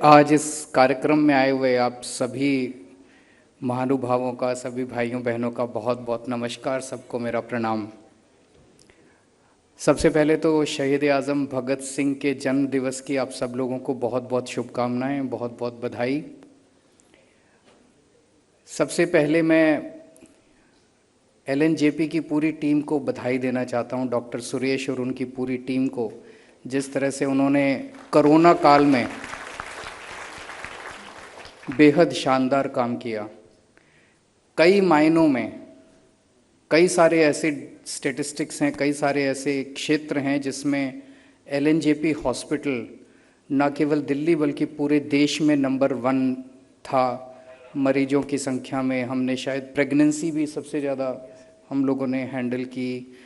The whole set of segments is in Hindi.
आज इस कार्यक्रम में आए हुए आप सभी महानुभावों का, सभी भाइयों बहनों का बहुत बहुत नमस्कार। सबको मेरा प्रणाम। सबसे पहले तो शहीद आज़म भगत सिंह के जन्म दिवस की आप सब लोगों को बहुत बहुत शुभकामनाएं, बहुत बहुत बधाई। सबसे पहले मैं एलएनजेपी की पूरी टीम को बधाई देना चाहता हूं, डॉक्टर सुरेश और उनकी पूरी टीम को, जिस तरह से उन्होंने कोरोना काल में बेहद शानदार काम किया। कई मायनों में कई सारे ऐसे स्टैटिस्टिक्स हैं, कई सारे ऐसे क्षेत्र हैं जिसमें एलएनजेपी हॉस्पिटल न केवल दिल्ली बल्कि पूरे देश में नंबर 1 था मरीजों की संख्या में। हमने शायद प्रेगनेंसी भी सबसे ज़्यादा हम लोगों ने हैंडल की।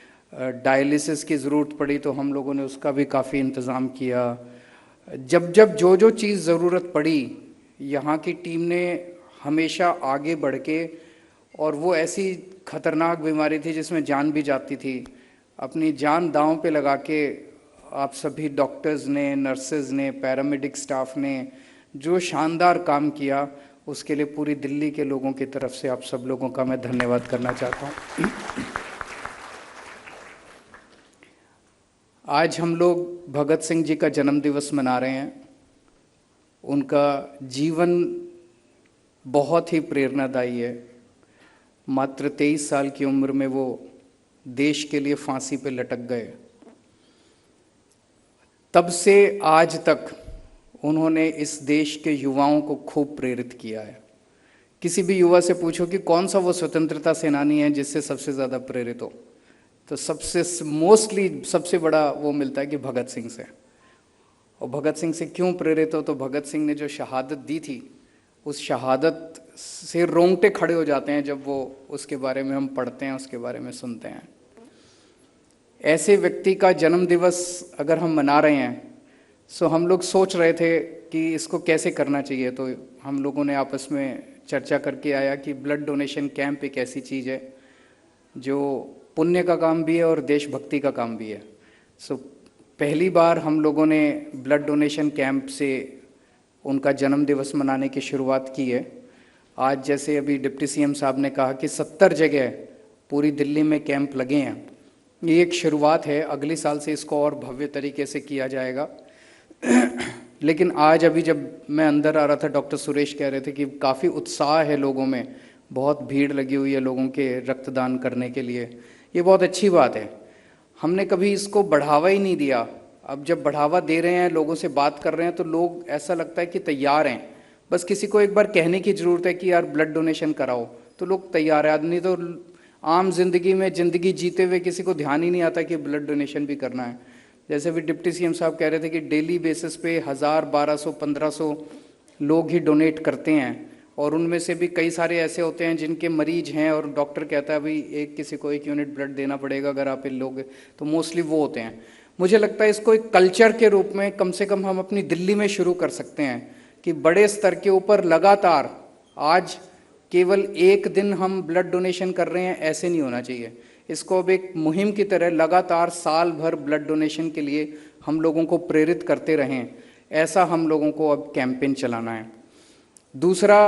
डायलिसिस की ज़रूरत पड़ी तो हम लोगों ने उसका भी काफ़ी इंतज़ाम किया। जब जब जो चीज़ ज़रूरत पड़ी, यहाँ की टीम ने हमेशा आगे बढ़ के, और वो ऐसी खतरनाक बीमारी थी जिसमें जान भी जाती थी, अपनी जान दांव पे लगा के आप सभी डॉक्टर्स ने, नर्सेज ने, पैरामेडिक स्टाफ ने जो शानदार काम किया, उसके लिए पूरी दिल्ली के लोगों की तरफ से आप सब लोगों का मैं धन्यवाद करना चाहता हूँ। आज हम लोग भगत सिंह जी का जन्म दिवस मना रहे हैं। उनका जीवन बहुत ही प्रेरणादायी है। मात्र 23 साल की उम्र में वो देश के लिए फांसी पे लटक गए। तब से आज तक उन्होंने इस देश के युवाओं को खूब प्रेरित किया है। किसी भी युवा से पूछो कि कौन सा वो स्वतंत्रता सेनानी है जिससे सबसे ज़्यादा प्रेरित हो, तो सबसे बड़ा वो मिलता है कि भगत सिंह से। और भगत सिंह से क्यों प्रेरित हो, तो भगत सिंह ने जो शहादत दी थी, उस शहादत से रोंगटे खड़े हो जाते हैं जब वो उसके बारे में हम पढ़ते हैं, उसके बारे में सुनते हैं। ऐसे व्यक्ति का जन्म दिवस अगर हम मना रहे हैं, सो हम लोग सोच रहे थे कि इसको कैसे करना चाहिए। तो हम लोगों ने आपस में चर्चा करके आया कि ब्लड डोनेशन कैंप एक ऐसी चीज़ है जो पुण्य का काम भी है और देशभक्ति का काम भी है। सो पहली बार हम लोगों ने ब्लड डोनेशन कैंप से उनका जन्म दिवस मनाने की शुरुआत की है। आज जैसे अभी डिप्टी सीएम साहब ने कहा कि 70 जगह पूरी दिल्ली में कैंप लगे हैं, ये एक शुरुआत है। अगले साल से इसको और भव्य तरीके से किया जाएगा। लेकिन आज अभी जब मैं अंदर आ रहा था, डॉक्टर सुरेश कह रहे थे कि काफ़ी उत्साह है लोगों में, बहुत भीड़ लगी हुई है लोगों के रक्तदान करने के लिए। ये बहुत अच्छी बात है। हमने कभी इसको बढ़ावा ही नहीं दिया। अब जब बढ़ावा दे रहे हैं, लोगों से बात कर रहे हैं, तो लोग ऐसा लगता है कि तैयार हैं। बस किसी को एक बार कहने की ज़रूरत है कि यार ब्लड डोनेशन कराओ, तो लोग तैयार है। आदमी तो आम जिंदगी में ज़िंदगी जीते हुए किसी को ध्यान ही नहीं आता कि ब्लड डोनेशन भी करना है। जैसे भी डिप्टी सीएम साहब कह रहे थे कि डेली बेसिस पे 1000, 1200, 1500 लोग ही डोनेट करते हैं, और उनमें से भी कई सारे ऐसे होते हैं जिनके मरीज हैं और डॉक्टर कहता है भाई किसी को 1 यूनिट ब्लड देना पड़ेगा अगर आप इन लोग, तो मोस्टली वो होते हैं। मुझे लगता है इसको एक कल्चर के रूप में कम से कम हम अपनी दिल्ली में शुरू कर सकते हैं कि बड़े स्तर के ऊपर लगातार, आज केवल एक दिन हम ब्लड डोनेशन कर रहे हैं ऐसे नहीं होना चाहिए। इसको अब एक मुहिम की तरह लगातार साल भर ब्लड डोनेशन के लिए हम लोगों को प्रेरित करते रहें, ऐसा हम लोगों को अब कैंपेन चलाना है। दूसरा,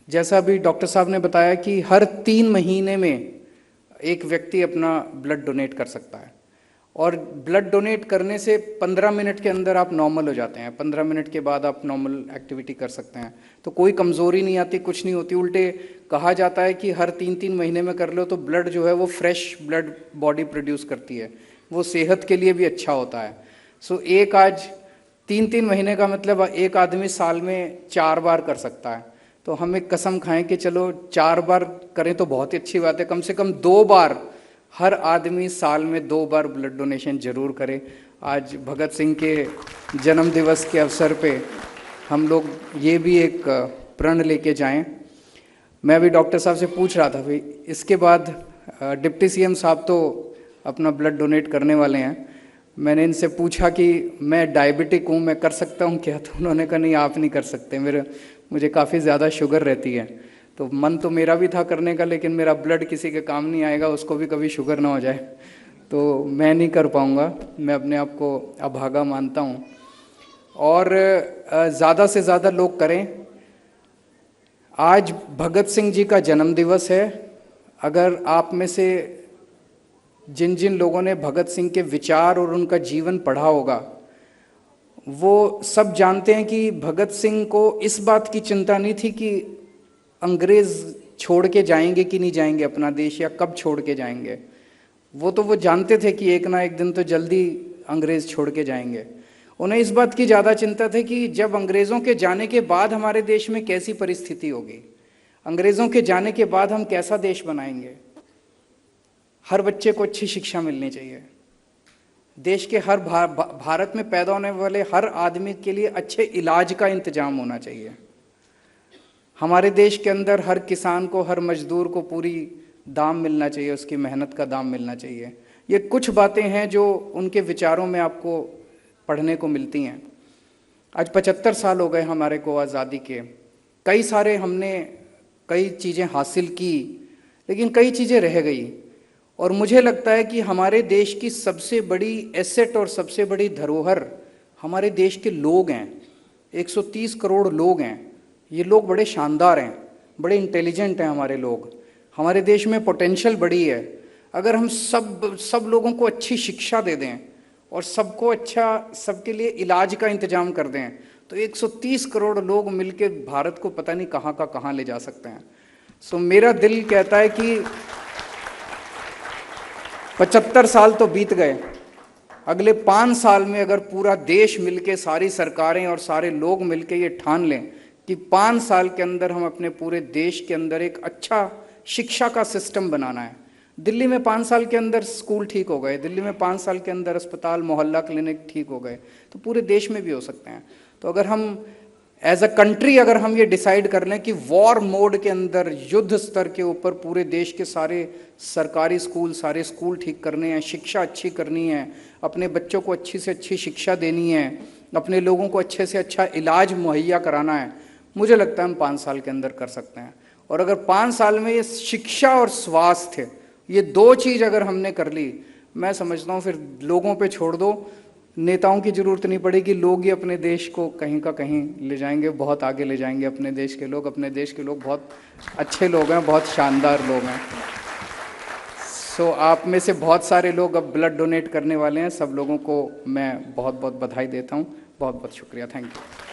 जैसा भी डॉक्टर साहब ने बताया कि हर 3 महीने में एक व्यक्ति अपना ब्लड डोनेट कर सकता है, और ब्लड डोनेट करने से 15 मिनट के अंदर आप नॉर्मल हो जाते हैं। 15 मिनट के बाद आप नॉर्मल एक्टिविटी कर सकते हैं, तो कोई कमज़ोरी नहीं आती, कुछ नहीं होती। उल्टे कहा जाता है कि हर 3-3 महीने में कर लो तो ब्लड जो है वो फ्रेश ब्लड बॉडी प्रोड्यूस करती है, वो सेहत के लिए भी अच्छा होता है। सो एक आज 3-3 महीने का मतलब एक आदमी साल में 4 बार कर सकता है। तो हम एक कसम खाएं कि चलो 4 बार करें तो बहुत ही अच्छी बात है। कम से कम 2 बार, हर आदमी साल में 2 बार ब्लड डोनेशन जरूर करे। आज भगत सिंह के जन्म दिवस के अवसर पे हम लोग ये भी एक प्रण लेके जाएं। मैं अभी डॉक्टर साहब से पूछ रहा था, भाई इसके बाद डिप्टी सीएम साहब तो अपना ब्लड डोनेट करने वाले हैं। मैंने इनसे पूछा कि मैं डायबिटिक हूँ, मैं कर सकता हूँ क्या? तो उन्होंने कहा नहीं, आप नहीं कर सकते, मुझे काफ़ी ज़्यादा शुगर रहती है। तो मन तो मेरा भी था करने का, लेकिन मेरा ब्लड किसी के काम नहीं आएगा, उसको भी कभी शुगर ना हो जाए, तो मैं नहीं कर पाऊँगा। मैं अपने आप को अभागा मानता हूँ। और ज़्यादा से ज़्यादा लोग करें। आज भगत सिंह जी का जन्म दिवस है। अगर आप में से जिन जिन लोगों ने भगत सिंह के विचार और उनका जीवन पढ़ा होगा, वो सब जानते हैं कि भगत सिंह को इस बात की चिंता नहीं थी कि अंग्रेज़ छोड़ के जाएंगे कि नहीं जाएंगे अपना देश, या कब छोड़ के जाएंगे। वो जानते थे कि एक ना एक दिन तो जल्दी अंग्रेज़ छोड़ के जाएंगे। उन्हें इस बात की ज़्यादा चिंता थी कि जब अंग्रेज़ों के जाने के बाद हमारे देश में कैसी परिस्थिति होगी, अंग्रेज़ों के जाने के बाद हम कैसा देश बनाएंगे। हर बच्चे को अच्छी शिक्षा मिलनी चाहिए। देश के हर भारत में पैदा होने वाले हर आदमी के लिए अच्छे इलाज का इंतजाम होना चाहिए। हमारे देश के अंदर हर किसान को, हर मजदूर को पूरी दाम मिलना चाहिए, उसकी मेहनत का दाम मिलना चाहिए। ये कुछ बातें हैं जो उनके विचारों में आपको पढ़ने को मिलती हैं। आज 75 साल हो गए हमारे को आज़ादी के। हमने कई चीज़ें हासिल की, लेकिन कई चीज़ें रह गई। और मुझे लगता है कि हमारे देश की सबसे बड़ी एसेट और सबसे बड़ी धरोहर हमारे देश के लोग हैं। 130 करोड़ लोग हैं। ये लोग बड़े शानदार हैं, बड़े इंटेलिजेंट हैं हमारे लोग। हमारे देश में पोटेंशियल बड़ी है। अगर हम सब लोगों को अच्छी शिक्षा दे दें और सबके लिए इलाज का इंतजाम कर दें, तो 130 करोड़ लोग मिलकर भारत को पता नहीं कहाँ का कहाँ ले जा सकते हैं। सो मेरा दिल कहता है कि 75 साल तो बीत गए, अगले 5 साल में अगर पूरा देश मिलके, सारी सरकारें और सारे लोग मिलके ये ठान लें कि 5 साल के अंदर हम अपने पूरे देश के अंदर एक अच्छा शिक्षा का सिस्टम बनाना है। दिल्ली में 5 साल के अंदर स्कूल ठीक हो गए, दिल्ली में 5 साल के अंदर अस्पताल, मोहल्ला क्लिनिक ठीक हो गए, तो पूरे देश में भी हो सकते हैं। तो अगर हम एज अ कंट्री अगर हम ये डिसाइड कर लें कि वॉर मोड के अंदर, युद्ध स्तर के ऊपर पूरे देश के सारे सरकारी स्कूल, सारे स्कूल ठीक करने हैं, शिक्षा अच्छी करनी है, अपने बच्चों को अच्छी से अच्छी शिक्षा देनी है, अपने लोगों को अच्छे से अच्छा इलाज मुहैया कराना है, मुझे लगता है हम 5 साल के अंदर कर सकते हैं। और अगर 5 साल में ये शिक्षा और स्वास्थ्य, ये 2 चीज़ अगर हमने कर ली, मैं समझता हूँ फिर लोगों पे छोड़ दो, नेताओं की ज़रूरत नहीं पड़ेगी। लोग ही अपने देश को कहीं का कहीं ले जाएंगे, बहुत आगे ले जाएंगे अपने देश के लोग। अपने देश के लोग बहुत अच्छे लोग हैं, बहुत शानदार लोग हैं। सो आप में से बहुत सारे लोग अब ब्लड डोनेट करने वाले हैं। सब लोगों को मैं बहुत बहुत बधाई देता हूँ। बहुत बहुत शुक्रिया। Thank you.